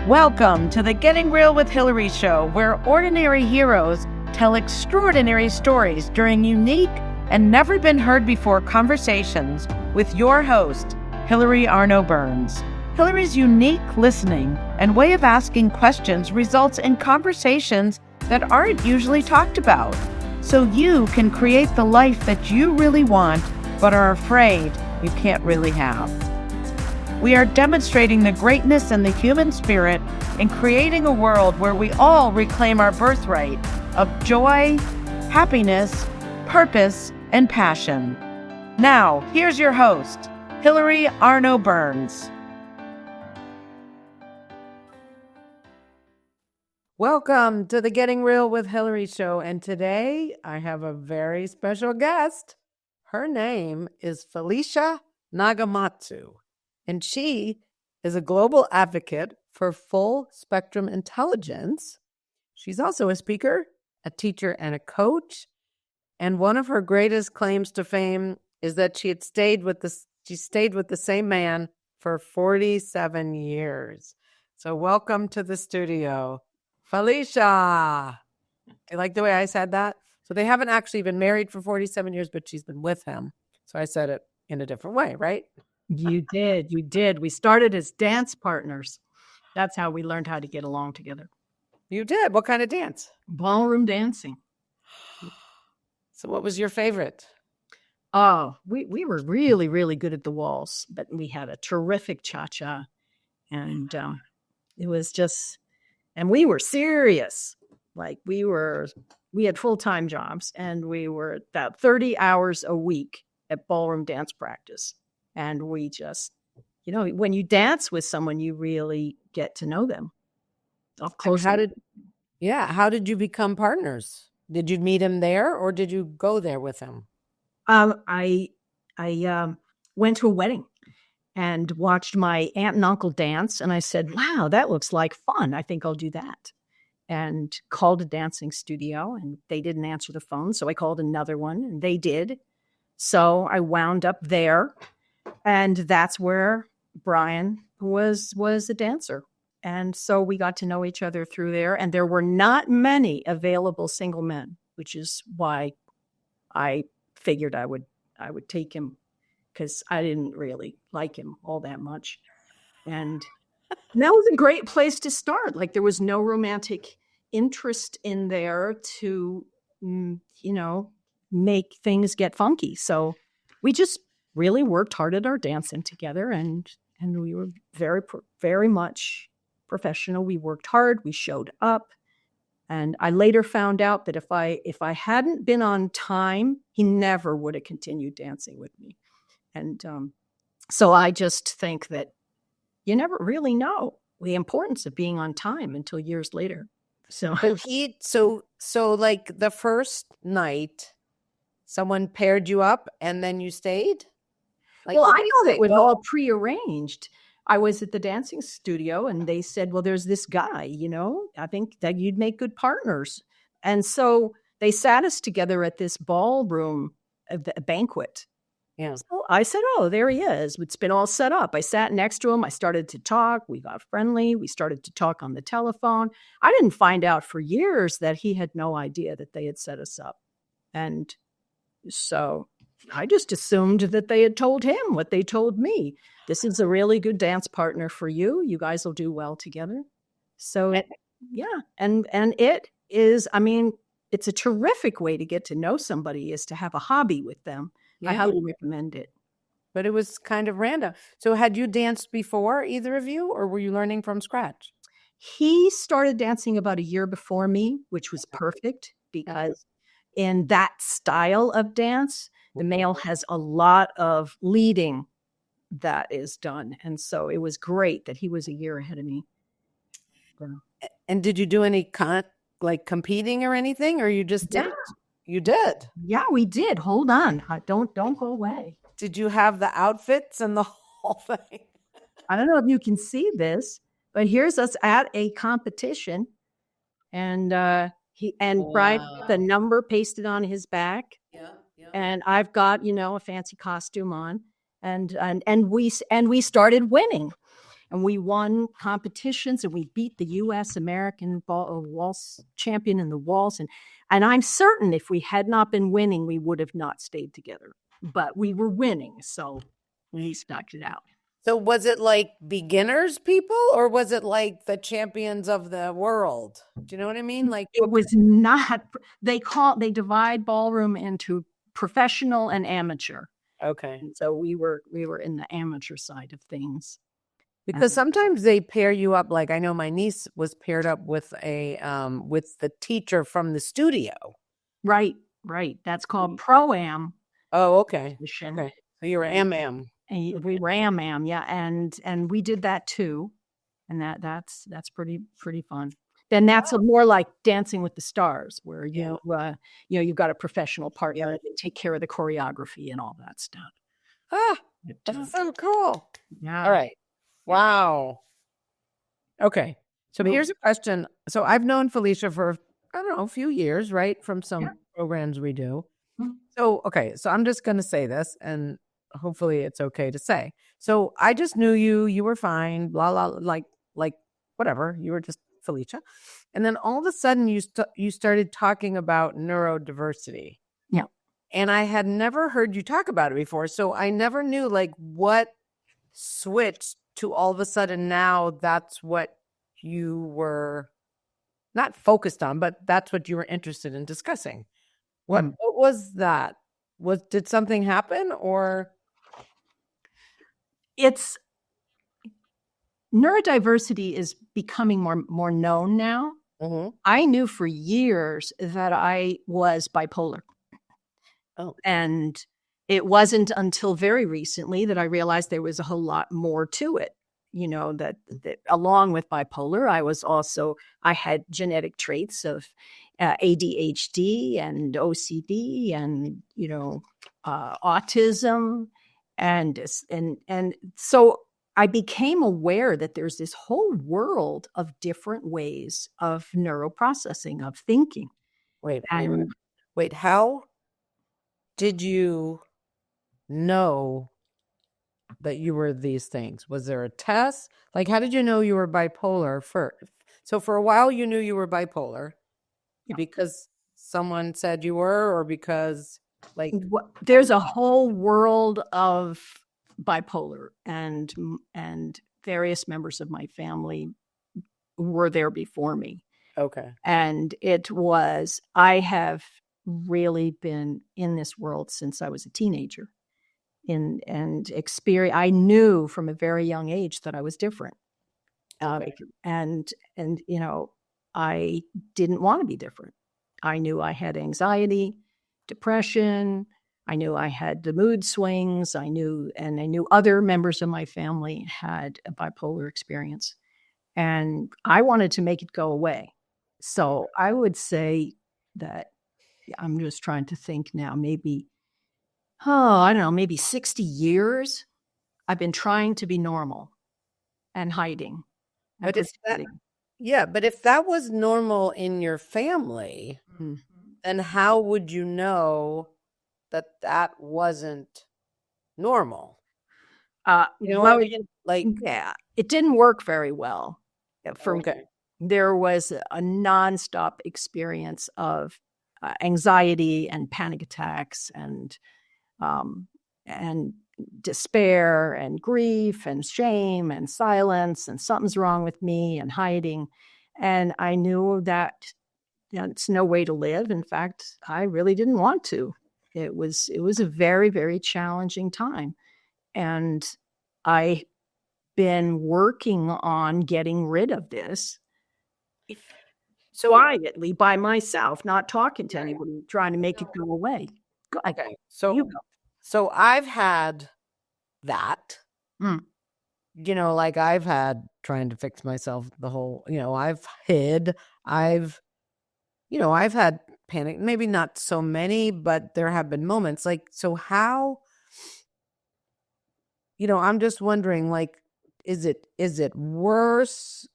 Welcome to the Getting Real with Hilary show, where ordinary heroes tell extraordinary stories during unique and never been heard before conversations with your host, Hilary Arno Burns. Hilary's unique listening and way of asking questions results in conversations that aren't usually talked about, so you can create the life that you really want but are afraid you can't really have. We are demonstrating the greatness in the human spirit and creating a world where we all reclaim our birthright of joy, happiness, purpose, and passion. Now, here's your host, Hilary Arno Burns. Welcome to the Getting Real with Hilary show, and today I have a very special guest. Her name is Felicia Nagamatsu. And she is a global advocate for full spectrum intelligence. She's also a speaker, a teacher, and a coach. And one of her greatest claims to fame is that she stayed with the same man for 47 years. So welcome to the studio, Felicia. Do you like the way I said that? So they haven't actually been married for 47 years, but she's been with him. So I said it in a different way, right? You did. We started as dance partners. That's how we learned how to get along together. You did? What kind of dance? Ballroom dancing. So what was your favorite? Oh, we were really, really good at the waltz, but we had a terrific cha-cha. And it was just, and we were serious. Like we had full-time jobs, and we were about 30 hours a week at ballroom dance practice. And we just, when you dance with someone, you really get to know them up close. How did you become partners? Did you meet him there, or did you go there with him? I went to a wedding and watched my aunt and uncle dance. And I said, wow, that looks like fun. I think I'll do that. And called a dancing studio, and they didn't answer the phone. So I called another one, and they did. So I wound up there. And that's where Brian was a dancer. And so we got to know each other through there. And there were not many available single men, which is why I figured I would take him, because I didn't really like him all that much. And that was a great place to start. Like there was no romantic interest in there to, make things get funky. So we just really worked hard at our dancing together, and we were very, very much professional. We worked hard. We showed up, and I later found out that if I hadn't been on time, he never would have continued dancing with me. And so I just think that you never really know the importance of being on time until years later. So like the first night, someone paired you up, and then you stayed. Like, well, I know that was all prearranged. I was at the dancing studio, and they said, well, there's this guy, I think that you'd make good partners. And so they sat us together at this ballroom, a banquet. Yeah. So I said, oh, there he is. It's been all set up. I sat next to him. I started to talk. We got friendly. We started to talk on the telephone. I didn't find out for years that he had no idea that they had set us up. And so I just assumed that they had told him what they told me. This is a really good dance partner for you. You guys will do well together. So, And it is, it's a terrific way to get to know somebody, is to have a hobby with them. Yeah. I highly recommend it. But it was kind of random. So had you danced before, either of you, or were you learning from scratch? He started dancing about a year before me, which was perfect, because in that style of dance, the male has a lot of leading that is done. And so it was great that he was a year ahead of me. And did you do any competing or anything, or you just did? Yeah. You did? Yeah, we did. Hold on. Don't go away. Did you have the outfits and the whole thing? I don't know if you can see this, but here's us at a competition. And Brian, the number pasted on his back. Yeah. And I've got, a fancy costume on, and we started winning. and we won competitions, and we beat the U.S. American waltz champion in the waltz. And I'm certain if we had not been winning, we would have not stayed together. But we were winning, so we stuck it out. So was it like beginners people, or was it like the champions of the world? Do you know what I mean? Like, it was not. They divide ballroom into professional and amateur. okay. And so we were in the amateur side of things. Because sometimes they pair you up. Like I know my niece was paired up with with the teacher from the studio. Right. That's called pro-am. Oh, okay. Position. Okay. So you were am. And we were am, yeah, and we did that too, and that's pretty fun. Then that's more like Dancing with the Stars, where you've got a professional partner that take care of the choreography and all that stuff. That's so cool. Yeah. All right. Wow. Okay. So here's a question. So I've known Felicia for, I don't know, a few years, right? From some programs we do. Mm-hmm. So, okay. So I'm just going to say this, and hopefully it's okay to say. So I just knew you were fine, blah, blah, like whatever. You were just Felicia. And then all of a sudden you started talking about neurodiversity. Yeah. And I had never heard you talk about it before. So I never knew like what switched to all of a sudden now that's what you were not focused on, but that's what you were interested in discussing. What was that? Did something happen, or? It's neurodiversity is becoming more known now. Mm-hmm. I knew for years that I was bipolar. Oh. And it wasn't until very recently that I realized there was a whole lot more to it. That along with bipolar, I had genetic traits of ADHD and OCD and, autism. And so I became aware that there's this whole world of different ways of neuroprocessing, of thinking. Wait, how did you know that you were these things? Was there a test? Like, how did you know you were bipolar first? So for a while you knew you were bipolar because someone said you were, or because there's a whole world of bipolar, and various members of my family were there before me. Okay. And I have really been in this world since I was a teenager. And experience. I knew from a very young age that I was different, and I didn't want to be different. I knew I had anxiety, depression. I knew I had the mood swings. I knew other members of my family had a bipolar experience, and I wanted to make it go away. So I would say that I'm just trying to think now, maybe. I don't know, maybe 60 years, I've been trying to be normal and hiding. But if that was normal in your family, mm-hmm. then how would you know that wasn't normal? It didn't work very well for me. There was a nonstop experience of anxiety and panic attacks and despair and grief and shame and silence and something's wrong with me and hiding. And I knew that it's no way to live. In fact, I really didn't want to. It was a very, very challenging time. And I've been working on getting rid of this quietly by myself, not talking to anybody, trying to make it go away. Okay. So I've had that, I've had trying to fix myself the whole, I've hid, I've had panic, maybe not so many, but there have been moments so how, I'm just wondering, is it worse?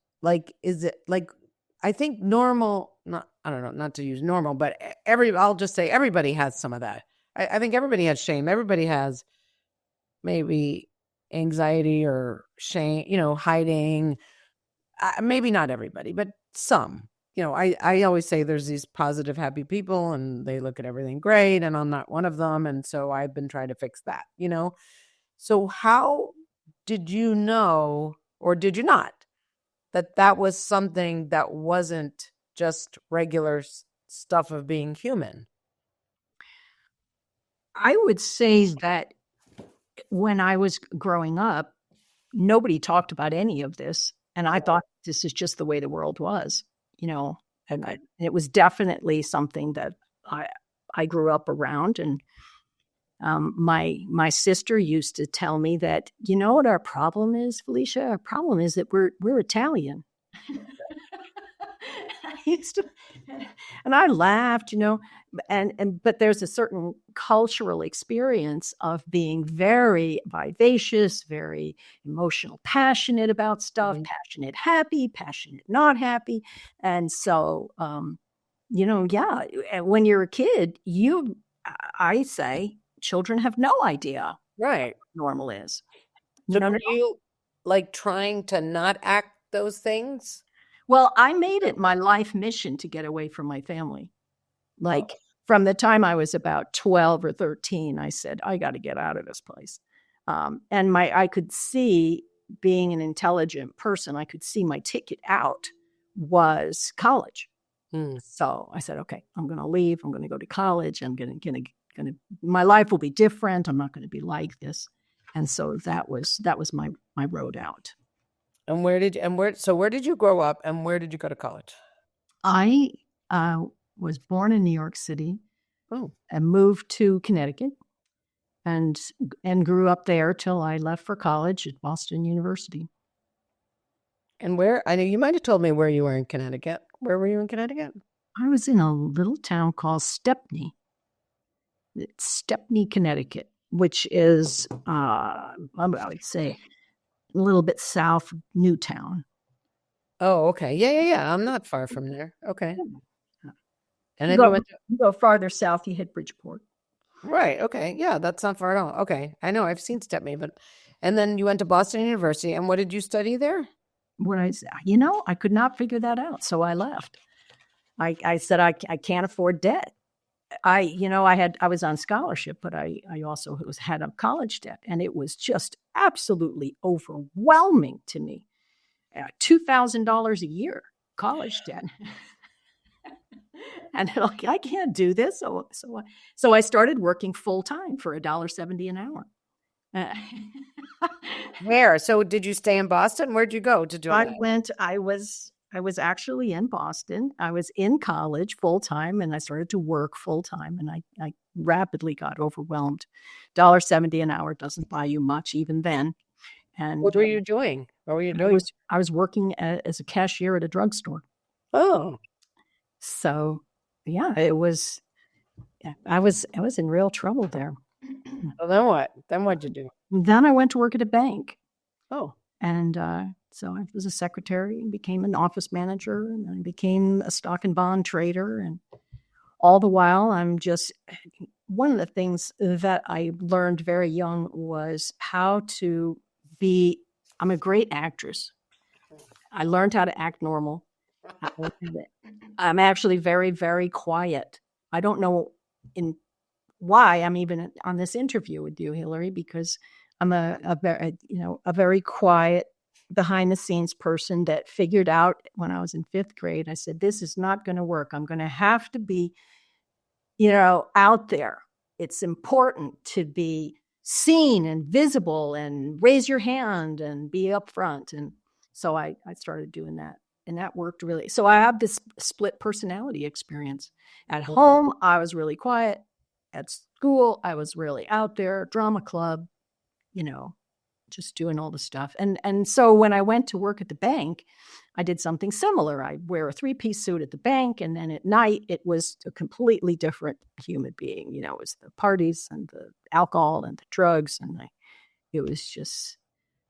Is it I think normal, I don't know, not to use normal, but I'll just say everybody has some of that. I think everybody has shame. Everybody has maybe anxiety or shame, hiding. Maybe not everybody, but some. I always say there's these positive, happy people and they look at everything great, and I'm not one of them. And so I've been trying to fix that. So how did you know, or did you not, that was something that wasn't just regular stuff of being human? I would say that when I was growing up, nobody talked about any of this. And I thought this is just the way the world was, and it was definitely something that I grew up around. And my sister used to tell me that, you know what our problem is, Felicia? Our problem is that we're Italian. I used to, and I laughed, but there's a certain cultural experience of being very vivacious, very emotional, passionate about stuff, passionate, happy, passionate, not happy. And so, when you're a kid, I say children have no idea Right. what normal is. So were you like trying to not act those things? Well, I made it my life mission to get away from my family. Like from the time I was about 12 or 13, I said, I got to get out of this place. And I could see, being an intelligent person, I could see my ticket out was college. So I said, okay, I'm going to leave. I'm going to go to college. I'm going to, my life will be different. I'm not going to be like this. And so that was my road out. And where did you grow up and where did you go to college? I was born in New York City. And moved to Connecticut and grew up there till I left for college at Boston University. And where? I know you might have told me where you were in Connecticut. Where were you in Connecticut? I was in a little town called Stepney. It's Stepney, Connecticut, which is, I would say, a little bit south of Newtown. Oh, okay. Yeah. I'm not far from there. Okay. And then you go farther south, you hit Bridgeport. Right. Okay. Yeah, that's not far at all. Okay. I know I've seen Stepney, and then you went to Boston University, and what did you study there? I could not figure that out. So I left. I said, I can't afford debt. I was on scholarship, but I also had a college debt, and it was just absolutely overwhelming to me. $2,000 a year college debt. And I can't do this. So I started working full time for $1.70 an hour. Where? So did you stay in Boston? Where'd you go to do that? I was actually in Boston. I was in college full time, and I started to work full time, and I rapidly got overwhelmed. $1.70 an hour doesn't buy you much even then. And what were you doing? I was working as a cashier at a drugstore. Oh. So, yeah, I was in real trouble there. Well, then what? Then what'd you do? Then I went to work at a bank. Oh. And so I was a secretary and became an office manager, and I became a stock and bond trader. And all the while, one of the things that I learned very young was how to I'm a great actress. I learned how to act normal. I'm actually very, very quiet. I don't know why I'm even on this interview with you, Hilary, because I'm a very quiet, behind the scenes person that figured out when I was in 5th grade. I said, this is not going to work. I'm going to have to be, out there. It's important to be seen and visible and raise your hand and be upfront. And so I started doing that. And that worked really. So I have this split personality experience. At home, I was really quiet. At school, I was really out there, drama club, just doing all the stuff. And so when I went to work at the bank, I did something similar. I wear a 3-piece suit at the bank. And then at night, it was a completely different human being. It was the parties and the alcohol and the drugs. And it was just,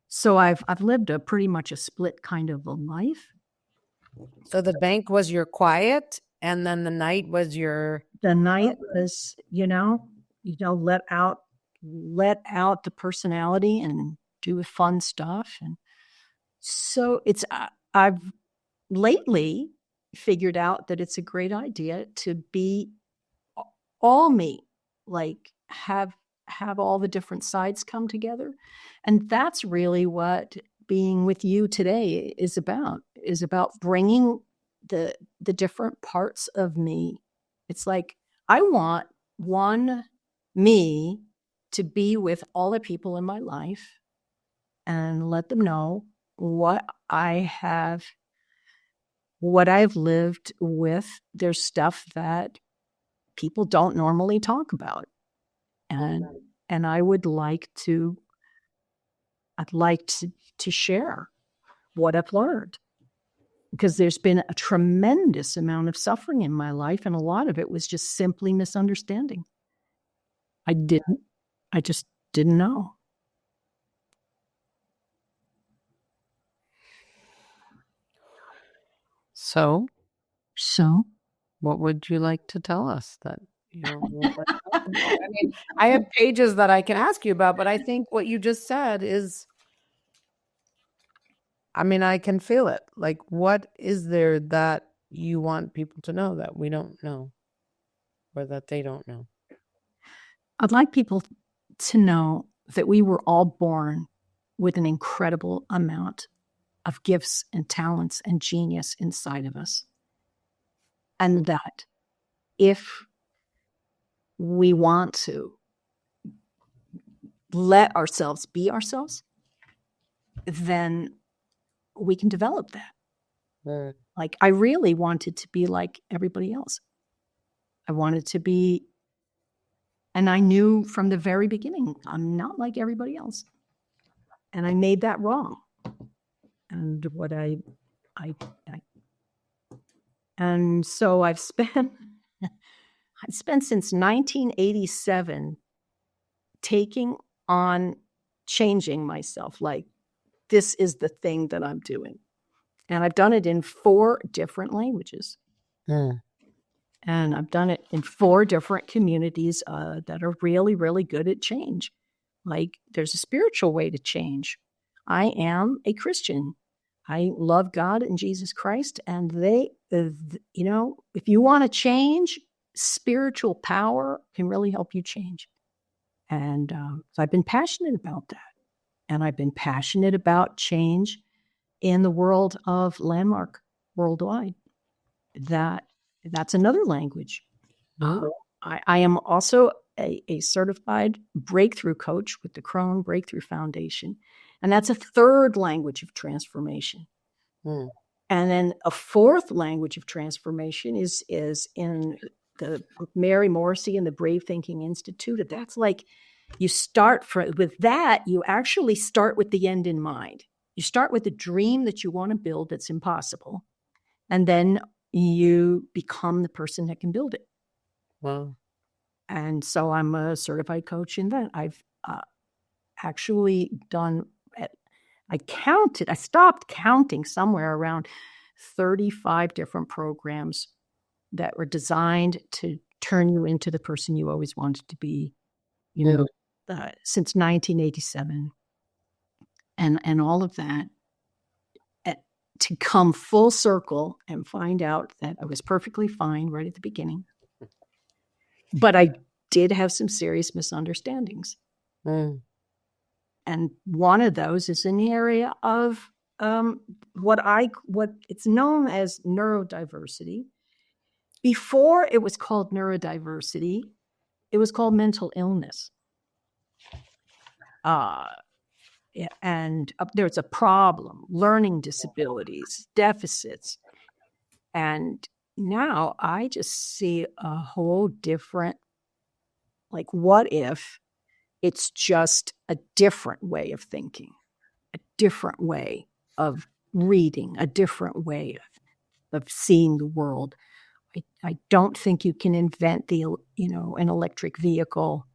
so I've lived pretty much a split kind of a life. So the bank was your quiet, and then the night was your... The night was, let out the personality and do with fun stuff. And so I've lately figured out that it's a great idea to be all me, like have all the different sides come together. And that's really what being with you today is about bringing the different parts of me. It's like I want one me to be with all the people in my life and let them know what I've lived with. There's stuff that people don't normally talk about. And I'd like to share what I've learned, because there's been a tremendous amount of suffering in my life, and a lot of it was just simply misunderstanding. I just didn't know. So So what would you like to tell us that you don't want to talk about? I mean, I have pages that I can ask you about, but I think what you just said is, I mean, I can feel it. Like, what is there that you want people to know that we don't know, or that they don't know? I'd like people to know that we were all born with an incredible amount of gifts and talents and genius inside of us. And that if we want to let ourselves be ourselves, then we can develop that. Right. Like, I really wanted to be like everybody else. I wanted to be, and I knew from the very beginning, I'm not like everybody else. And I made that wrong. And what and so I've spent since 1987 taking on changing myself. Like, this is the thing that I'm doing. And I've done it in 4 different languages. And I've done it in 4 different communities that are really, really good at change. Like, there's a spiritual way to change. I am a Christian. I love God and Jesus Christ. And they, if you want to change, spiritual power can really help you change. And so I've been passionate about that. And I've been passionate about change in the world of Landmark Worldwide. That's another language. I am also a certified breakthrough coach with the Crone Breakthrough Foundation. And that's a 3rd language of transformation. And then a 4th language of transformation is in the Mary Morrissey and the Brave Thinking Institute. That's like, you start with that, you actually start with the end in mind. You start with the dream that you want to build that's impossible. And then you become the person that can build it. Wow. And so I'm a certified coach in that. I've actually done, I stopped counting somewhere around 35 different programs that were designed to turn you into the person you always wanted to be, since 1987. And all of that, to come full circle and find out that I was perfectly fine right at the beginning. But I did have some serious misunderstandings. And one of those is in the area of what it's known as neurodiversity. Before it was called neurodiversity, it was called mental illness. And there's a problem, learning disabilities, deficits. And now I just see a whole different, like, what if it's just a different way of thinking, a different way of reading, a different way of seeing the world. I don't think you can invent an electric vehicle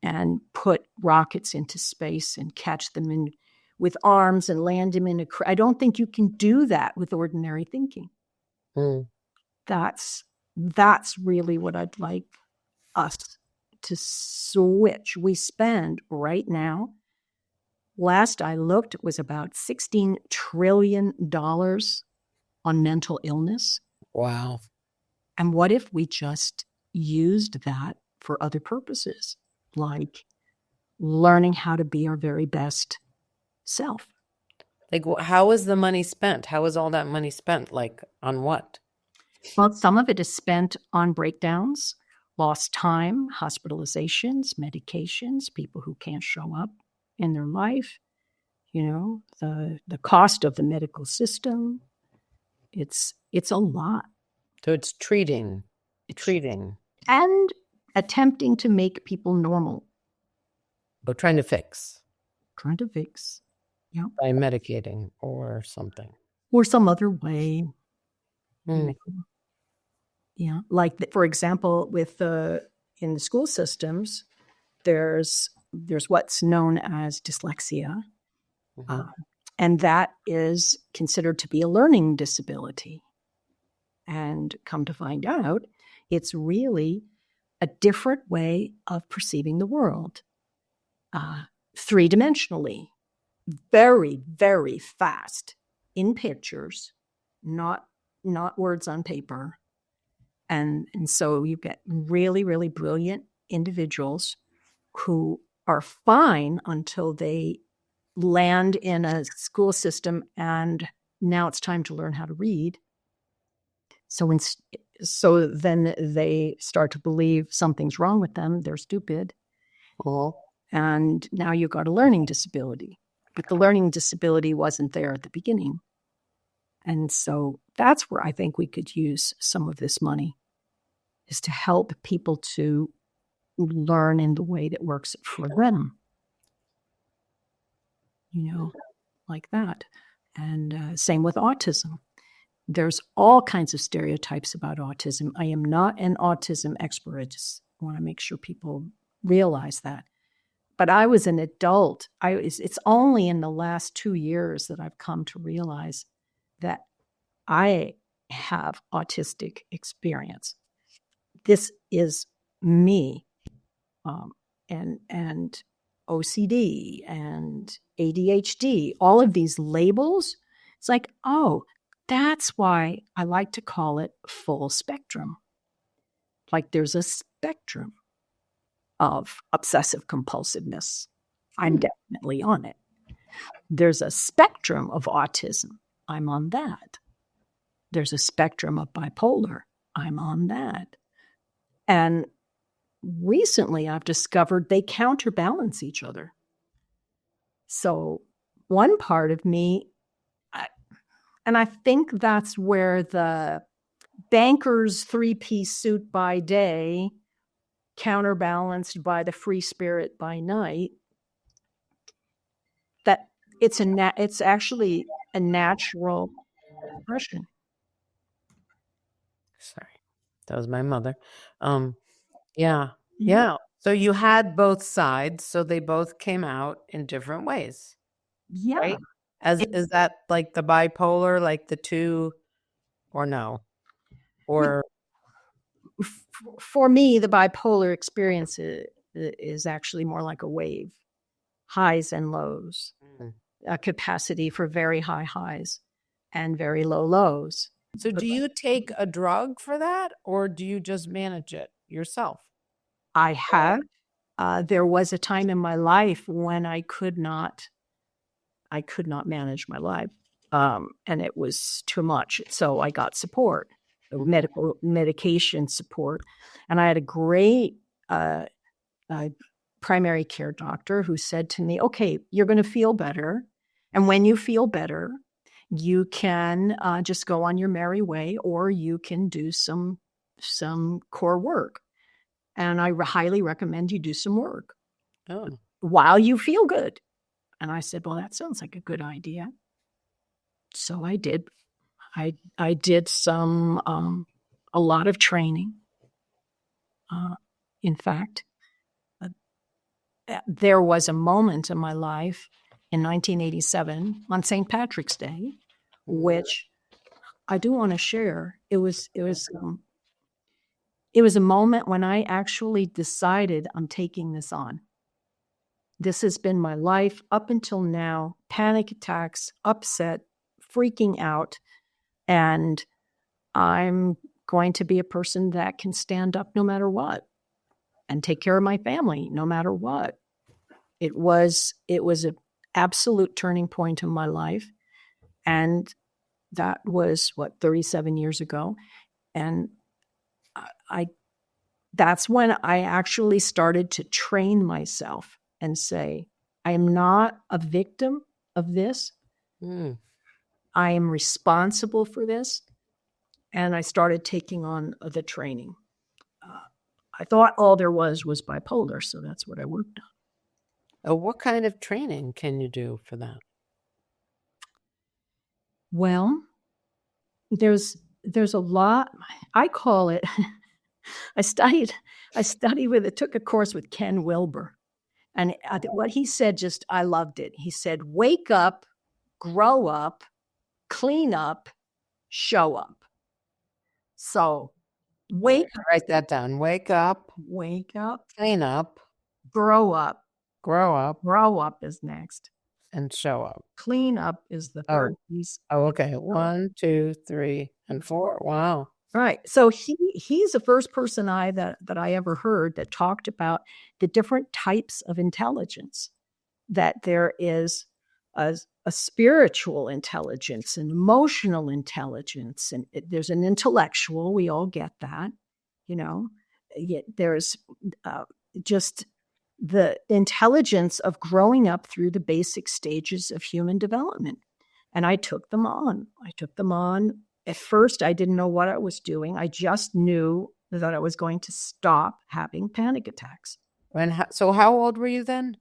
and put rockets into space and catch them with arms and land them in I don't think you can do that with ordinary thinking. That's really what I'd like us to switch. We spend right now last I looked, it was about $16 trillion on mental illness. Wow. And what if we just used that for other purposes, like learning how to be our very best self? Like, how is the money spent? How is all that money spent? Like, on what? Well, some of it is spent on breakdowns, lost time, hospitalizations, medications, people who can't show up in their life, the cost of the medical system. It's a lot. So it's treating. And attempting to make people normal. But trying to fix. Yeah. By medicating or something. Or some other way. Mm. Yeah. Like, for example, in the school systems, there's what's known as dyslexia. Mm-hmm. And that is considered to be a learning disability. And come to find out, it's really a different way of perceiving the world, three-dimensionally, very, very fast in pictures, not words on paper. And so you get really, really brilliant individuals who are fine until they land in a school system and now it's time to learn how to read. So then they start to believe something's wrong with them. They're stupid. Oh. And now you've got a learning disability. But the learning disability wasn't there at the beginning. And so that's where I think we could use some of this money, is to help people to learn in the way that works for them. Like that. And same with autism. There's all kinds of stereotypes about autism. I am not an autism expert. I just want to make sure people realize that. But I was an adult. It's only in the last 2 years that I've come to realize that I have autistic experience. This is me, and OCD and ADHD, all of these labels. It's like, oh, that's why I like to call it full spectrum. Like, there's a spectrum of obsessive compulsiveness. I'm definitely on it. There's a spectrum of autism. I'm on that. There's a spectrum of bipolar. I'm on that. And recently I've discovered they counterbalance each other. So one part of me, and I think that's where the banker's three-piece suit by day, counterbalanced by the free spirit by night, that it's actually a natural expression. Sorry, that was my mother. Yeah. So you had both sides, so they both came out in different ways. Yeah. Right? Is that like the bipolar, like the two, or no? Or for me, the bipolar experience is actually more like a wave, highs and lows, a capacity for very high highs and very low lows. So do you take a drug for that, or do you just manage it yourself? I have. There was a time in my life when I could not manage my life, and it was too much. So I got support, medication support, and I had a great primary care doctor who said to me, "Okay, you're going to feel better, and when you feel better, you can just go on your merry way, or you can do some core work. And I highly recommend you do some work while you feel good." And I said, "Well, that sounds like a good idea." So I did. I did a lot of training. In fact, there was a moment in my life in 1987 on St. Patrick's Day, which I do want to share. It was a moment when I actually decided I'm taking this on. This has been my life up until now. Panic attacks, upset, freaking out. And I'm going to be a person that can stand up no matter what and take care of my family no matter what. It was an absolute turning point in my life. And that was 37 years ago. And that's when I actually started to train myself and say, I am not a victim of this. I am responsible for this. And I started taking on the training. I thought all there was bipolar, so that's what I worked on. What kind of training can you do for that? Well, there's a lot. I call it. I took a course with Ken Wilber, and what he said, I loved it. He said, "Wake up, grow up, clean up, show up." So, write that down. Wake up, clean up, grow up. Grow up is next. And show up. Clean up is the third piece. Oh, okay. 1, 2, 3, and 4. Wow. Right. So he's the first person that I ever heard that talked about the different types of intelligence, that there is a spiritual intelligence, an emotional intelligence, and there's an intellectual. We all get that, Yet there's just the intelligence of growing up through the basic stages of human development. And I took them on. At first, I didn't know what I was doing. I just knew that I was going to stop having panic attacks. And so how old were you then?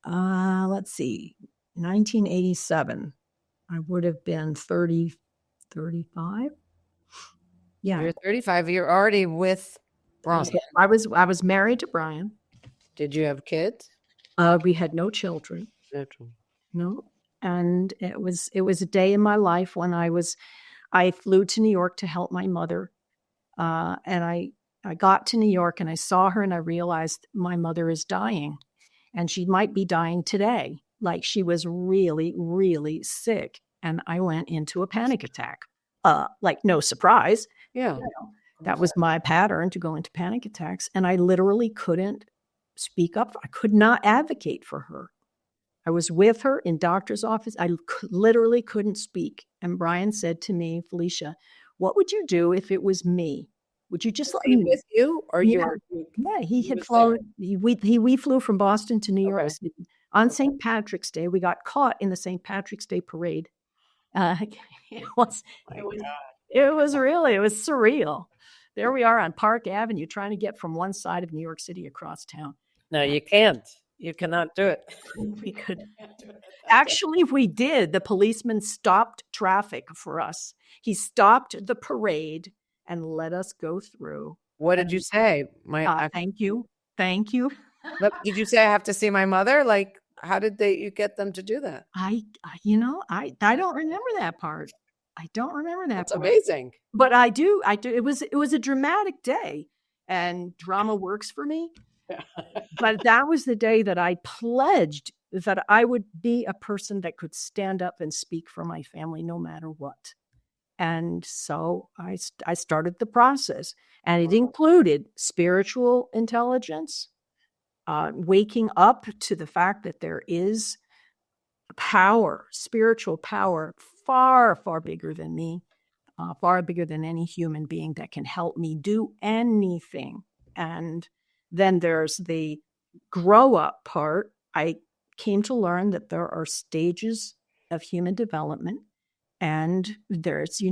Let's see, 1987. I would have been 30, 35. Yeah. You're 35. You're already with Brian. I was married to Brian. Did you have kids? We had no children. No. And it was a day in my life when I flew to New York to help my mother. And I got to New York and I saw her and I realized my mother is dying, and she might be dying today. Like, she was really, really sick. And I went into a panic attack. No surprise. Yeah. That was my pattern, to go into panic attacks. And I literally couldn't speak up. I could not advocate for her. I was with her in doctor's office. I literally couldn't speak. And Brian said to me, "Felicia, what would you do if it was me? Would you just let me with you, or yeah, he had flown. We flew from Boston to New York City on St. Patrick's Day. We got caught in the St. Patrick's Day parade. It was surreal. There we are on Park Avenue trying to get from one side of New York City across town. No, you can't. You cannot do it. We could. Actually, we did. The policeman stopped traffic for us. He stopped the parade and let us go through. What did you say? Thank you. Thank you. Did you say, I have to see my mother? Like, how did you get them to do that? I don't remember that part. That's amazing. But I do. It was a dramatic day, and drama works for me. But that was the day that I pledged that I would be a person that could stand up and speak for my family no matter what. And so I started the process, and it included spiritual intelligence, waking up to the fact that there is power, spiritual power, far, far bigger than me, far bigger than any human being that can help me do anything. And then there's the grow up part. I came to learn that there are stages of human development, and there's,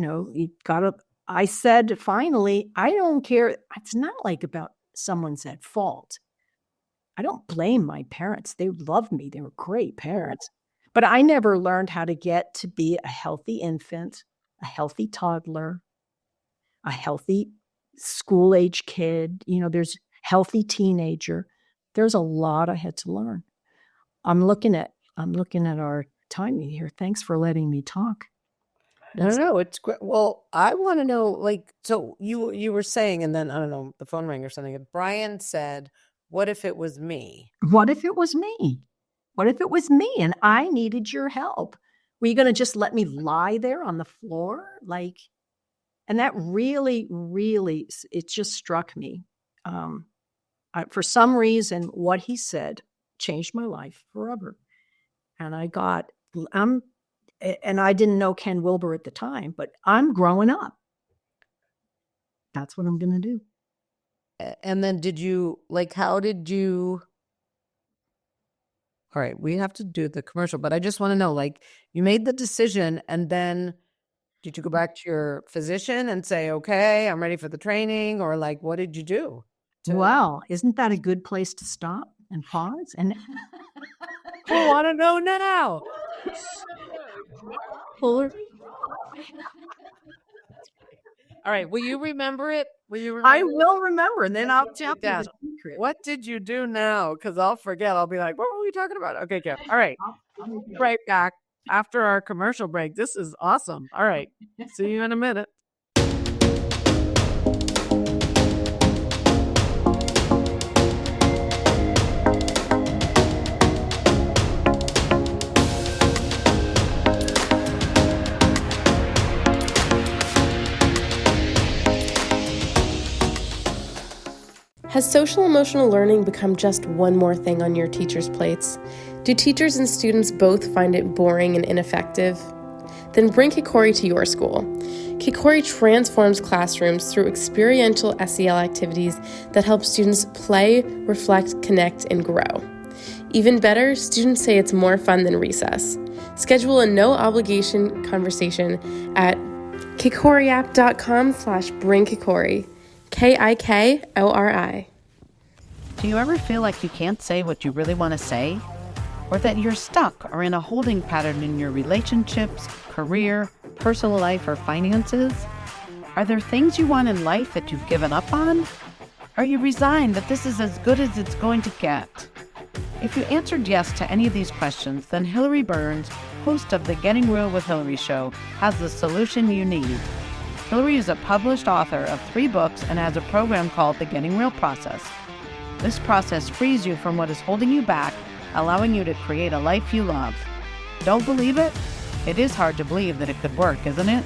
I said, finally, I don't care. It's not like about someone's at fault. I don't blame my parents. They loved me. They were great parents. But I never learned how to get to be a healthy infant, a healthy toddler, a healthy school-age kid. There's healthy teenager. There's a lot I had to learn. I'm looking at our timing here. Thanks for letting me talk. No, it's great. Well, I want to know, so you were saying, and then, I don't know, the phone rang or something. Brian said, what if it was me? What if it was me? What if it was me and I needed your help? Were you going to just let me lie there on the floor? Like, and that really, really, it just struck me. For some reason, what he said changed my life forever. And I didn't know Ken Wilber at the time, but I'm growing up. That's what I'm going to do. And then how did you, all right, we have to do the commercial, but I just want to know, you made the decision and then did you go back to your physician and say, okay, I'm ready for the training? Or what did you do? Well, isn't that a good place to stop and pause? And I want to know now. Fuller. All right. Will you remember it? I will remember, and then I'll tell you the secret. What did you do now? Because I'll forget. I'll be like, what were we talking about? Okay, Kim. All right. Right back after our commercial break. This is awesome. All right. See you in a minute. Has social emotional learning become just one more thing on your teachers' plates? Do teachers and students both find it boring and ineffective? Then bring Kikori to your school. Kikori transforms classrooms through experiential SEL activities that help students play, reflect, connect, and grow. Even better, students say it's more fun than recess. Schedule a no-obligation conversation at kikoriapp.com/bringkikori. Kikori. Do you ever feel like you can't say what you really want to say? Or that you're stuck or in a holding pattern in your relationships, career, personal life, or finances? Are there things you want in life that you've given up on? Are you resigned that this is as good as it's going to get? If you answered yes to any of these questions, then Hilary Burns, host of the Getting Real with Hilary show, has the solution you need. Hilary is a published author of 3 books and has a program called the Getting Real Process. This process frees you from what is holding you back, allowing you to create a life you love. Don't believe it? It is hard to believe that it could work, isn't it?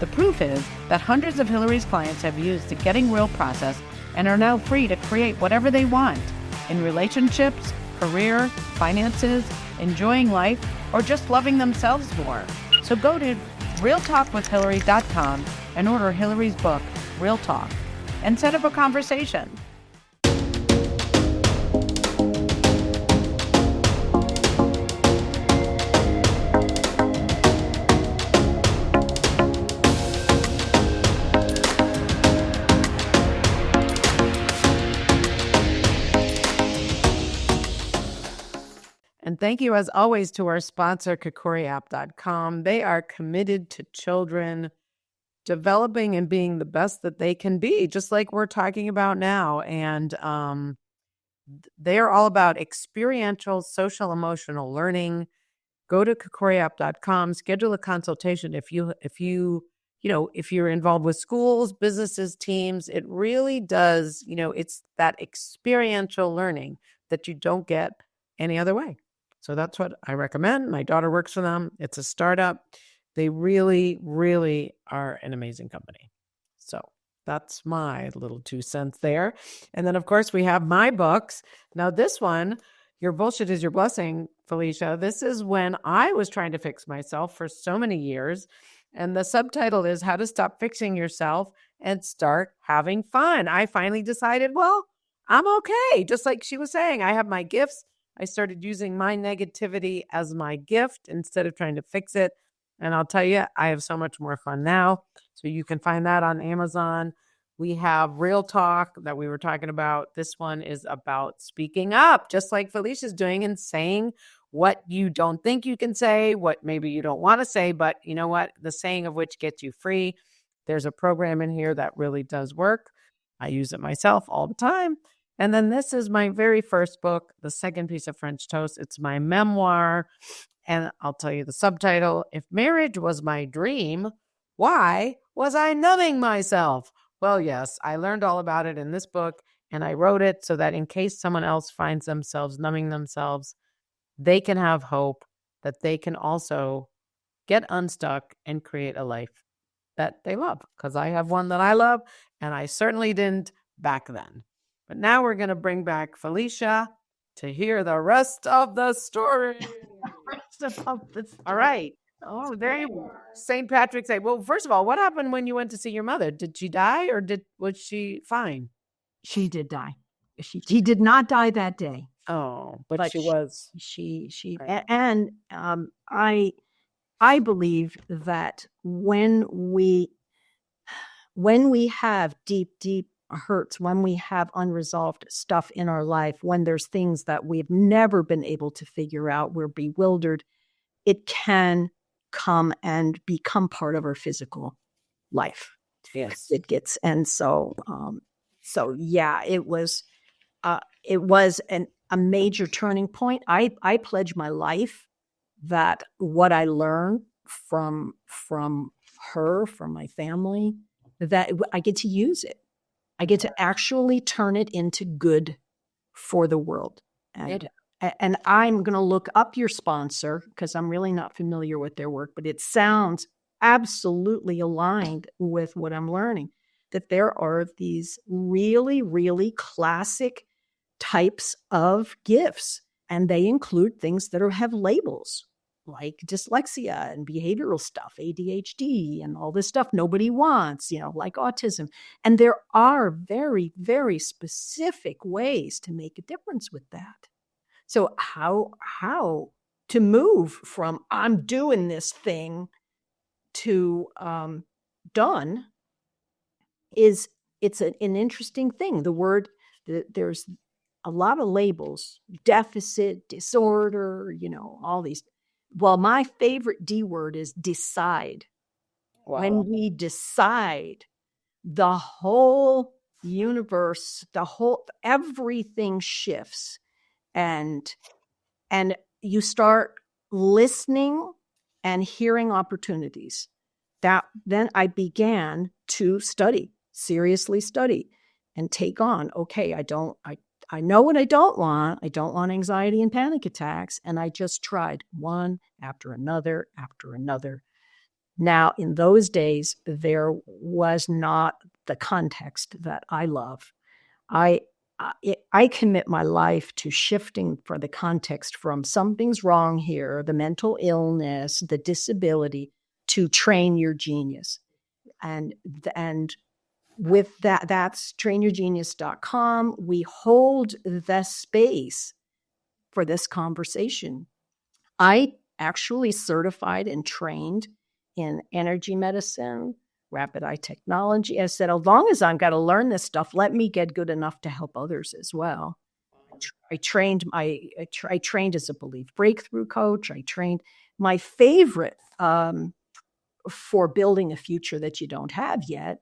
The proof is that hundreds of Hilary's clients have used the Getting Real process and are now free to create whatever they want in relationships, career, finances, enjoying life, or just loving themselves more. So go to realtalkwithhilary.com and order Hilary's book, Real Talk, and set up a conversation. And thank you, as always, to our sponsor, kikoriapp.com. They are committed to children developing and being the best that they can be, just like we're talking about now. And they are all about experiential, social, emotional learning. Go to kikoriapp.com, schedule a consultation if you're involved with schools, businesses, teams. It really does, it's that experiential learning that you don't get any other way. So that's what I recommend. My daughter works for them. It's a startup. They really, really are an amazing company. So that's my little 2 cents there. And then, of course, we have my books. Now, this one, Your Bullshit is Your Blessing, Felicia. This is when I was trying to fix myself for so many years. And the subtitle is How to Stop Fixing Yourself and Start Having Fun. I finally decided, well, I'm okay. Just like she was saying, I have my gifts. I started using my negativity as my gift instead of trying to fix it. And I'll tell you, I have so much more fun now. So you can find that on Amazon. We have Real Talk that we were talking about. This one is about speaking up, just like Felicia's doing, and saying what you don't think you can say, what maybe you don't want to say, but you know what? The saying of which gets you free. There's a program in here that really does work. I use it myself all the time. And then this is my very first book, The Second Piece of French Toast. It's my memoir. And I'll tell you the subtitle. If marriage was my dream, why was I numbing myself? Well, yes, I learned all about it in this book, and I wrote it so that in case someone else finds themselves numbing themselves, they can have hope, that they can also get unstuck and create a life that they love. Because I have one that I love, and I certainly didn't back then. But now we're going to bring back Felicia to hear the rest of the story. All right. Oh, there you are. St. Patrick's Day. Well, first of all, what happened when you went to see your mother? Did she die or was she fine? She did die. She did not die that day. Oh, but she was. Right. And I believe that when we have deep hurts, when we have unresolved stuff in our life, when there's things that we've never been able to figure out, we're bewildered, it can come and become part of our physical life. Yes. It gets, and so yeah, it was a major turning point. I pledge my life that what I learned from her, from my family, that I get to use it. I get to actually turn it into good for the world. And I'm going to look up your sponsor because I'm really not familiar with their work, but it sounds absolutely aligned with what I'm learning, that there are these really, really classic types of gifts, and they include things that have labels like dyslexia and behavioral stuff, ADHD and all this stuff nobody wants, like autism. And there are very, very specific ways to make a difference with that. So how to move from I'm doing this thing to done it's an interesting thing. The word, there's a lot of labels, deficit, disorder, all these. Well, my favorite D word is decide. Wow. When we decide, the whole universe, everything shifts, and you start listening and hearing opportunities. Then I began to seriously study and take on, okay, I know what I don't want. I don't want anxiety and panic attacks. And I just tried one after another after another. Now, in those days, there was not the context that I love. I commit my life to shifting for the context from something's wrong here, the mental illness, the disability, to train your genius. And with that's trainyourgenius.com. We hold the space for this conversation. I actually certified and trained in energy medicine, rapid eye technology. I said, as long as I've got to learn this stuff, let me get good enough to help others as well. I trained as a belief breakthrough coach. I trained my favorite for building a future that you don't have yet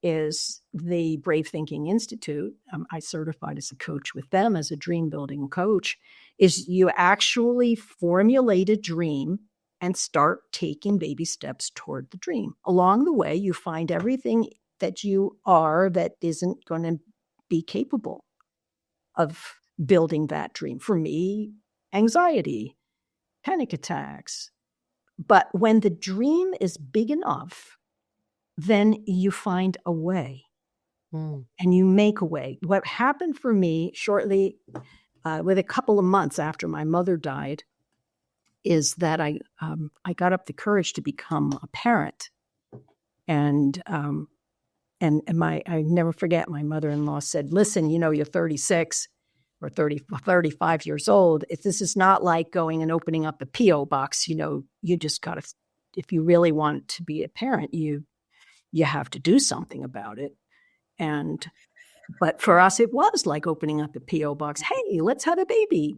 is the Brave Thinking Institute. I certified as a coach with them, as a dream building coach, is you actually formulate a dream and start taking baby steps toward the dream. Along the way, you find everything that you are that isn't going to be capable of building that dream. For me, anxiety, panic attacks. But when the dream is big enough, then you find a way and you make a way. What happened for me shortly, with a couple of months after my mother died, is that I got up the courage to become a parent. And I never forget, my mother-in-law said, listen, you're 36 or 35 years old. This is not like going and opening up a P.O. box. You just got to, if you really want to be a parent, you have to do something about it. But for us, it was like opening up a P.O. box. Hey, let's have a baby.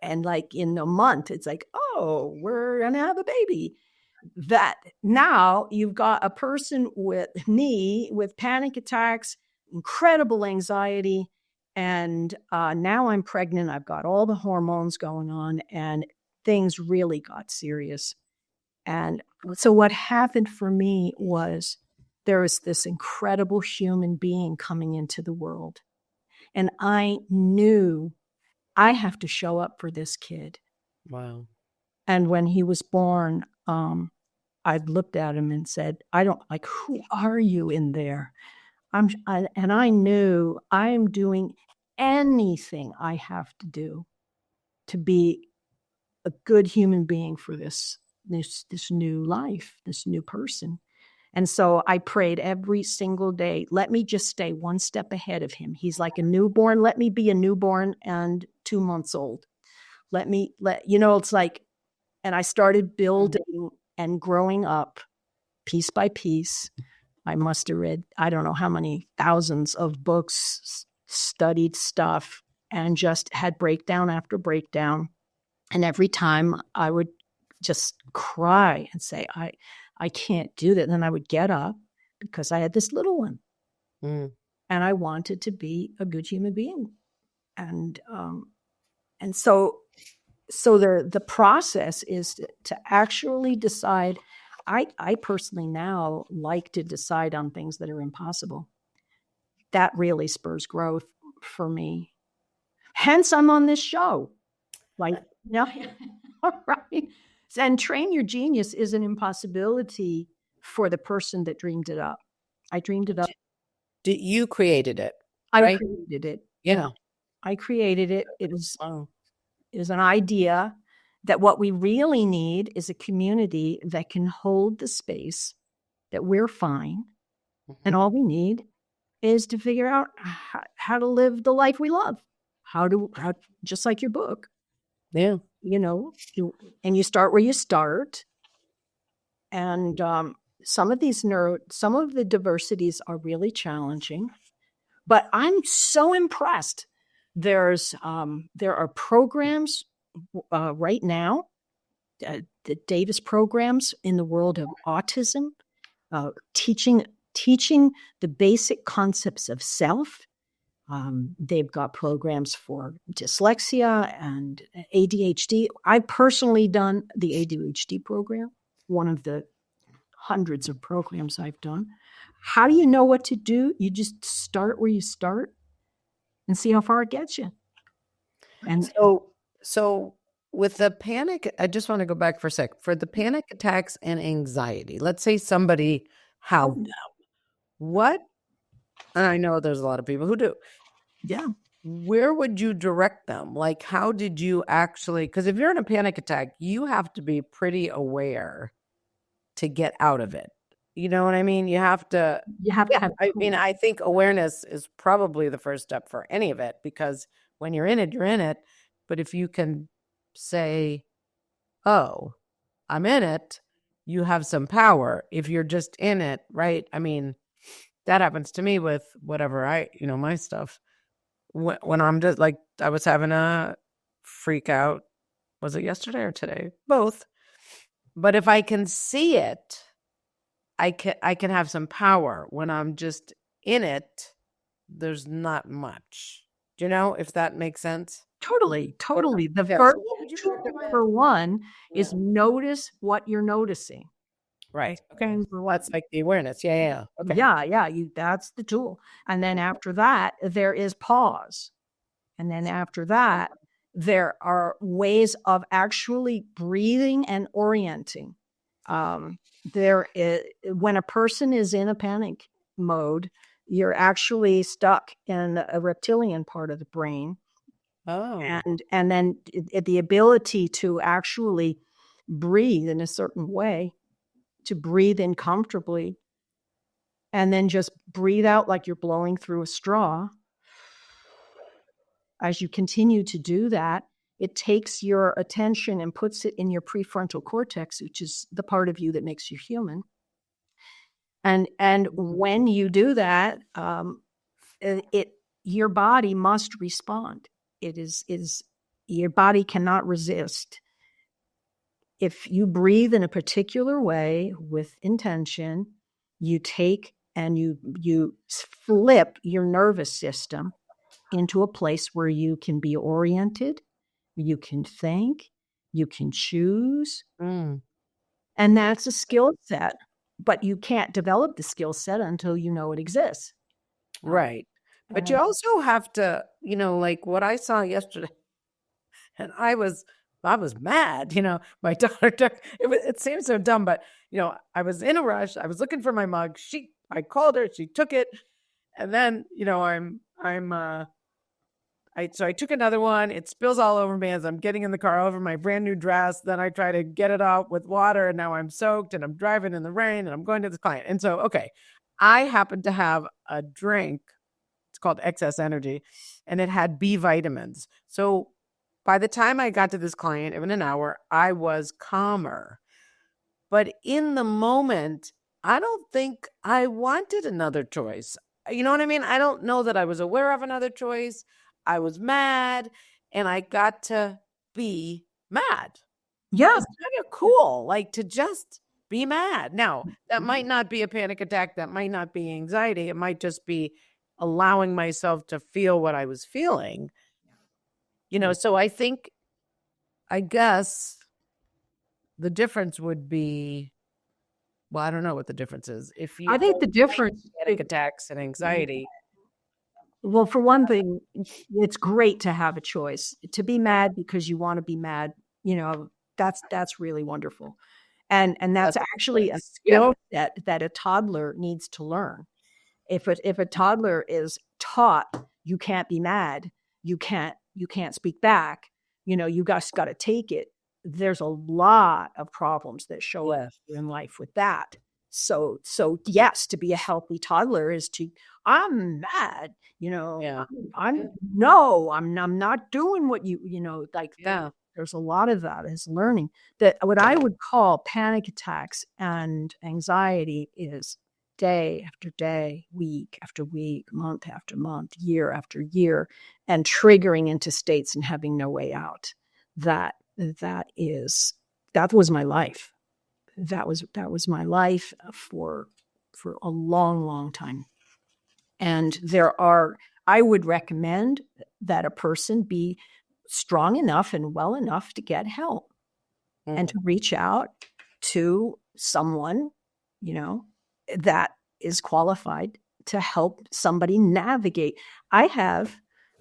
And like in a month, it's like, oh, we're going to have a baby. That now you've got a person with me with panic attacks, incredible anxiety. And now I'm pregnant. I've got all the hormones going on and things really got serious. And so what happened for me was there was this incredible human being coming into the world. And I knew I have to show up for this kid. Wow. And when he was born, I looked at him and said, who are you in there? And I knew I'm doing anything I have to do to be a good human being for this new life, this new person. And so I prayed every single day, let me just stay one step ahead of him. He's like a newborn. Let me be a newborn and 2 months old. It's like, and I started building and growing up piece by piece. I must have read, I don't know how many thousands of books, studied stuff, and just had breakdown after breakdown. And every time I would just cry and say, I can't do that. And then I would get up because I had this little one. And I wanted to be a good human being. And so the process is to actually decide. I personally now like to decide on things that are impossible. That really spurs growth for me. Hence, I'm on this show. Like, right. And Train Your Genius is an impossibility for the person that dreamed it up. I dreamed it up. You created it. I created it. Yeah. I created it. It is an idea that what we really need is a community that can hold the space, that we're fine. And all we need is to figure out how to live the life we love. How just like your book. Yeah. And you start where you start. And some of the diversities are really challenging, but I'm so impressed. There are programs right now, the Davis programs in the world of autism, teaching the basic concepts of self. They've got programs for dyslexia and ADHD. I've personally done the ADHD program, one of the hundreds of programs I've done. How do you know what to do? You just start where you start and see how far it gets you. And so with the panic, I just want to go back for a sec. For the panic attacks and anxiety, let's say somebody have them. What? And I know there's a lot of people who do. Yeah. Where would you direct them? Like, how did you actually, because if you're in a panic attack, you have to be pretty aware to get out of it. You know what I mean? You have to have. I think awareness is probably the first step for any of it, because when you're in it, you're in it. But if you can say, oh, I'm in it, you have some power. If you're just in it, right? I mean, that happens to me with whatever my stuff. When I'm just like, I was having a freak out. Was it yesterday or today? Both. But if I can see it, I can have some power. When I'm just in it, there's not much. Do you know if that makes sense? Totally. The first number one is notice what you're noticing. Right. Okay. Well, that's like the awareness. Yeah. Okay. Yeah. That's the tool. And then after that, there is pause. And then after that, there are ways of actually breathing and orienting. When a person is in a panic mode, you're actually stuck in a reptilian part of the brain. Oh. And then the ability to actually breathe in a certain way, to breathe in comfortably, and then just breathe out like you're blowing through a straw. As you continue to do that, it takes your attention and puts it in your prefrontal cortex, which is the part of you that makes you human. And when you do that, your body must respond. It is your body cannot resist. If you breathe in a particular way with intention, you take and you flip your nervous system into a place where you can be oriented, you can think, you can choose. And that's a skill set, but you can't develop the skill set until you know it exists. Right. But you also have to, like what I saw yesterday, and I was I was mad. My daughter it seems so dumb, but I was in a rush. I was looking for my mug. I called her, she took it. And then, so I took another one. It spills all over me as I'm getting in the car over my brand new dress. Then I try to get it out with water, and now I'm soaked and I'm driving in the rain and I'm going to this client. And so, okay, I happen to have a drink. It's called Excess Energy, and it had B vitamins. So by the time I got to this client in an hour, I was calmer. But in the moment, I don't think I wanted another choice. You know what I mean? I don't know that I was aware of another choice. I was mad, and I got to be mad. Yeah. It's kind of cool, like to just be mad. Now, that might not be a panic attack. That might not be anxiety. It might just be allowing myself to feel what I was feeling. So I guess the difference would be, well, I don't know what the difference is. I think the difference, panic attacks and anxiety. Well, for one thing, it's great to have a choice. To be mad because you want to be mad, that's really wonderful. And that's actually a skill set that a toddler needs to learn. If a toddler is taught you can't be mad, you can't speak back, you guys got to take it. There's a lot of problems that show up in life with that. So yes, to be a healthy toddler is I'm mad, I'm not doing what there's a lot of that is learning. That what I would call panic attacks and anxiety is day after day, week after week, month after month, year after year, and triggering into states and having no way out. That was my life. That was my life for a long, long time. And I would recommend that a person be strong enough and well enough to get help and to reach out to someone, that is qualified to help somebody navigate. I have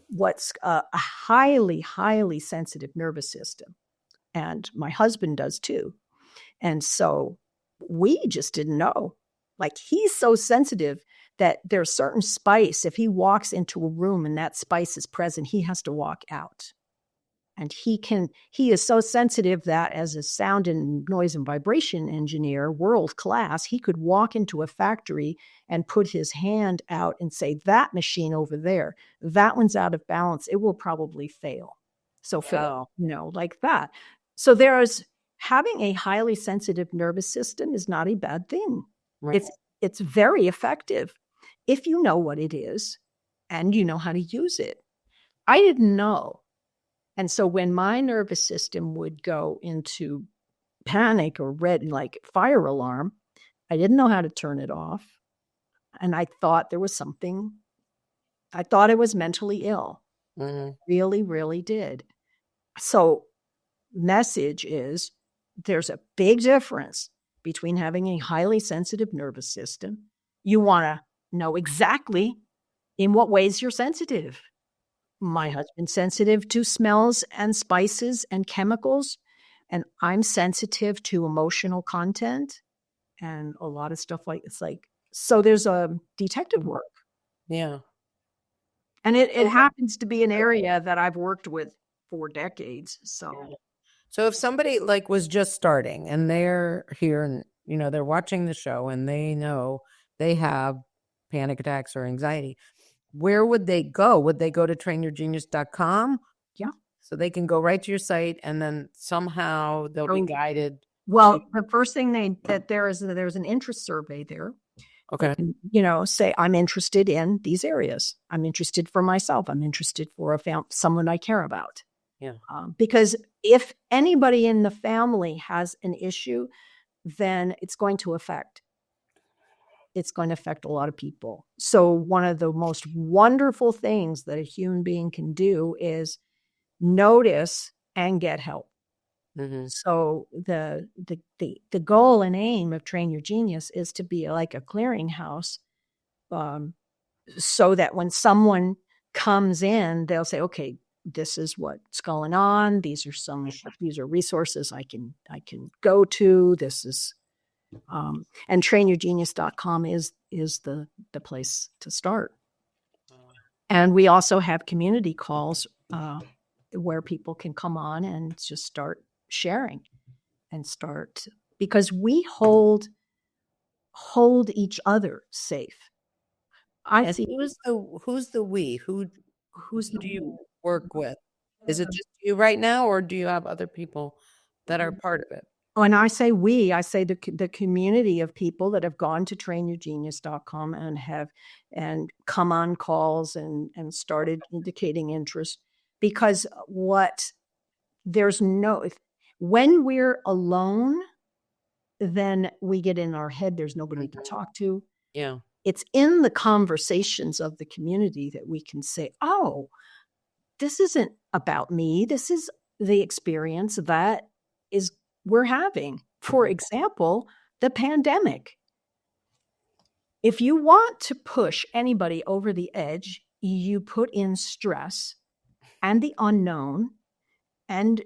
what's a highly, highly sensitive nervous system, and my husband does too. And so we just didn't know. Like, he's so sensitive that there's certain spice. If he walks into a room and that spice is present, he has to walk out. And he is so sensitive that as a sound and noise and vibration engineer, world class, he could walk into a factory and put his hand out and say, that machine over there, that one's out of balance. It will probably fail. So, like that. So having a highly sensitive nervous system is not a bad thing. Right. It's very effective if you know what it is and you know how to use it. I didn't know. And so when my nervous system would go into panic or red, like fire alarm, I didn't know how to turn it off. And I thought there was something. I thought I was mentally ill. Really, really did. So message is, there's a big difference between having a highly sensitive nervous system. You want to know exactly in what ways you're sensitive. My husband's sensitive to smells and spices and chemicals, and I'm sensitive to emotional content and a lot of stuff so there's a detective work. Yeah. And it happens to be an area that I've worked with for decades. So if somebody was just starting and they're here and, they're watching the show and they know they have panic attacks or anxiety, where would they go? Would they go to trainyourgenius.com? Yeah. So they can go right to your site and then somehow they'll be guided. Well, the first thing there's an interest survey there. Okay. Say, I'm interested in these areas. I'm interested for myself. I'm interested for someone I care about. Yeah. Because if anybody in the family has an issue, then it's going to affect a lot of people. So one of the most wonderful things that a human being can do is notice and get help. Mm-hmm. So the goal and aim of Train Your Genius is to be like a clearinghouse, so that when someone comes in, they'll say, okay, this is what's going on. These are resources I can go to. This is, and trainyourgenius.com is the place to start. And we also have community calls where people can come on and just start sharing and because we hold each other safe. Who's the we? Who do you work with? Is it just you right now, or do you have other people that are part of it? When I say we, I say the community of people that have gone to trainyourgenius.com and come on calls and started indicating interest, because when we're alone, then we get in our head, there's nobody to talk to. Yeah. It's in the conversations of the community that we can say, oh, this isn't about me. This is the experience that we're having. For example, the pandemic. If you want to push anybody over the edge, you put in stress and the unknown and,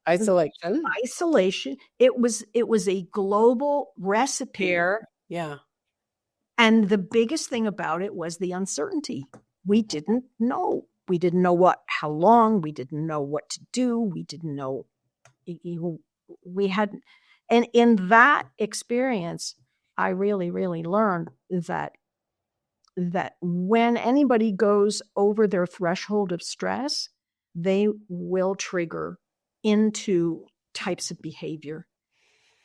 Isolation. It was a global recipe. Fear. Yeah. And the biggest thing about it was the uncertainty. We didn't know. We didn't know how long. We didn't know what to do. We didn't know. And in that experience, I really, really learned that when anybody goes over their threshold of stress, they will trigger into types of behavior.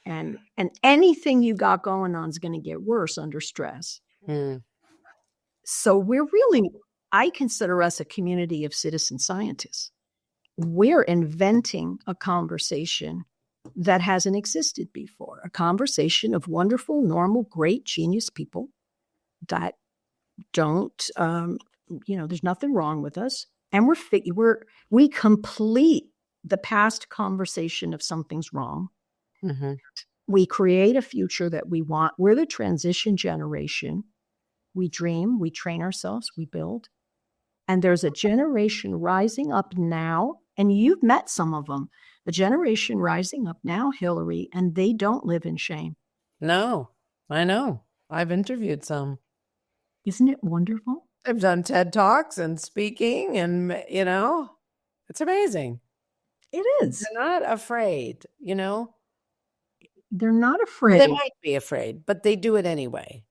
And anything you got going on is going to get worse under stress. So I consider us a community of citizen scientists. We're inventing a conversation that hasn't existed before, a conversation of wonderful, normal, great, genius people that don't, there's nothing wrong with us. And we complete the past conversation of something's wrong. Mm-hmm. We create a future that we want. We're the transition generation. We dream, we train ourselves, we build. And there's a generation rising up now, and you've met some of them, the generation rising up now, Hilary, and they don't live in shame. No, I know. I've interviewed some. Isn't it wonderful? I've done TED Talks and speaking, and, it's amazing. It is. They're not afraid, They're not afraid. They might be afraid, but they do it anyway.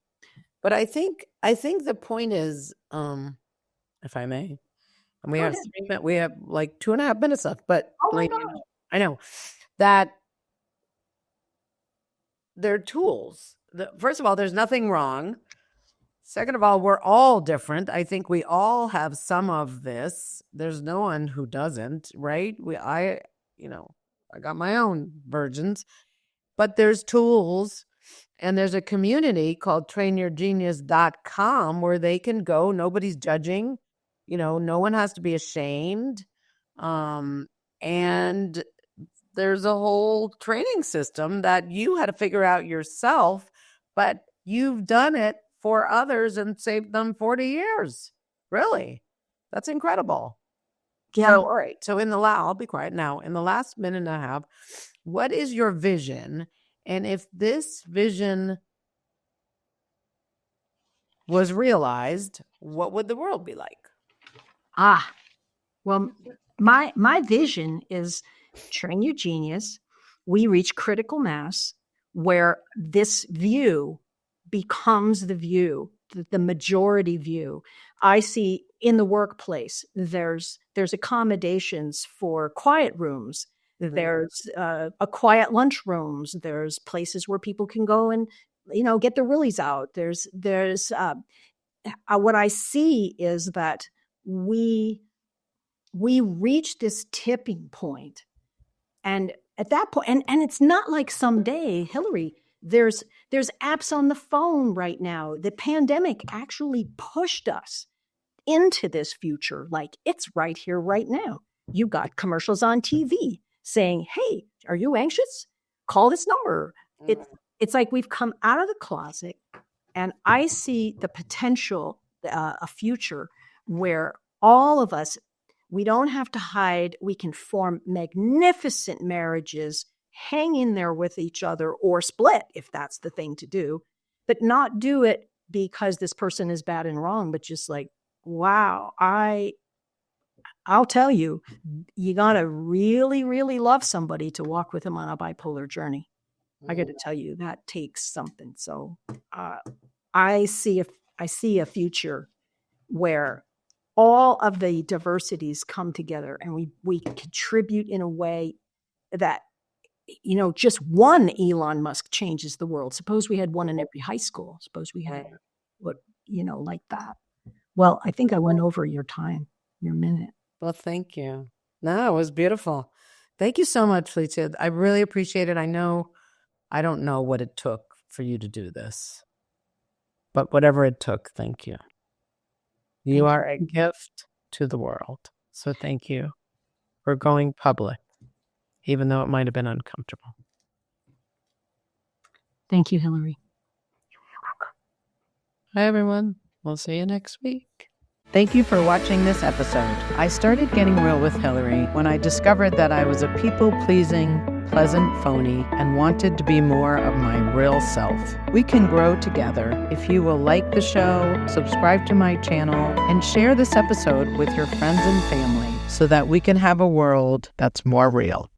But I think the point is, if I may, and we have 3 minutes, we have like 2.5 minutes left, but I know that they're tools. First of all, there's nothing wrong. Second of all, we're all different. I think we all have some of this. There's no one who doesn't, right? I got my own versions, but there's tools. And there's a community called trainyourgenius.com where they can go. Nobody's judging. No one has to be ashamed. And there's a whole training system that you had to figure out yourself, but you've done it for others and saved them 40 years. Really? That's incredible. Yeah. So, all right. So I'll be quiet now. In the last minute and a half, what is your vision? And if this vision was realized, what would the world be like? Well, my vision is train your genius. We reach critical mass where this view becomes the view, the majority view. I see in the workplace, there's accommodations for quiet rooms. There's a quiet lunch rooms. There's places where people can go and, get their willies out. There's what I see is that we reach this tipping point. And at that point, and it's not like someday, Hilary, there's apps on the phone right now. The pandemic actually pushed us into this future. Like it's right here, right now. You got commercials on TV saying, hey, are you anxious? Call this number. It's like we've come out of the closet, and I see the potential, a future where all of us, we don't have to hide. We can form magnificent marriages, hang in there with each other, or split if that's the thing to do, but not do it because this person is bad and wrong, but just like, wow, I'll tell you, you got to really, really love somebody to walk with them on a bipolar journey. I got to tell you, that takes something. So I see a future where all of the diversities come together and we contribute in a way that, just one Elon Musk changes the world. Suppose we had one in every high school. Suppose we had like that. Well, I think I went over your minute. Well, thank you. No, it was beautiful. Thank you so much, Felicia. I really appreciate it. I don't know what it took for you to do this, but whatever it took, thank you. You are a gift to the world. So thank you for going public, even though it might have been uncomfortable. Thank you, Hilary. Hi, everyone. We'll see you next week. Thank you for watching this episode. I started getting real with Hilary when I discovered that I was a people-pleasing, pleasant phony and wanted to be more of my real self. We can grow together if you will like the show, subscribe to my channel, and share this episode with your friends and family so that we can have a world that's more real.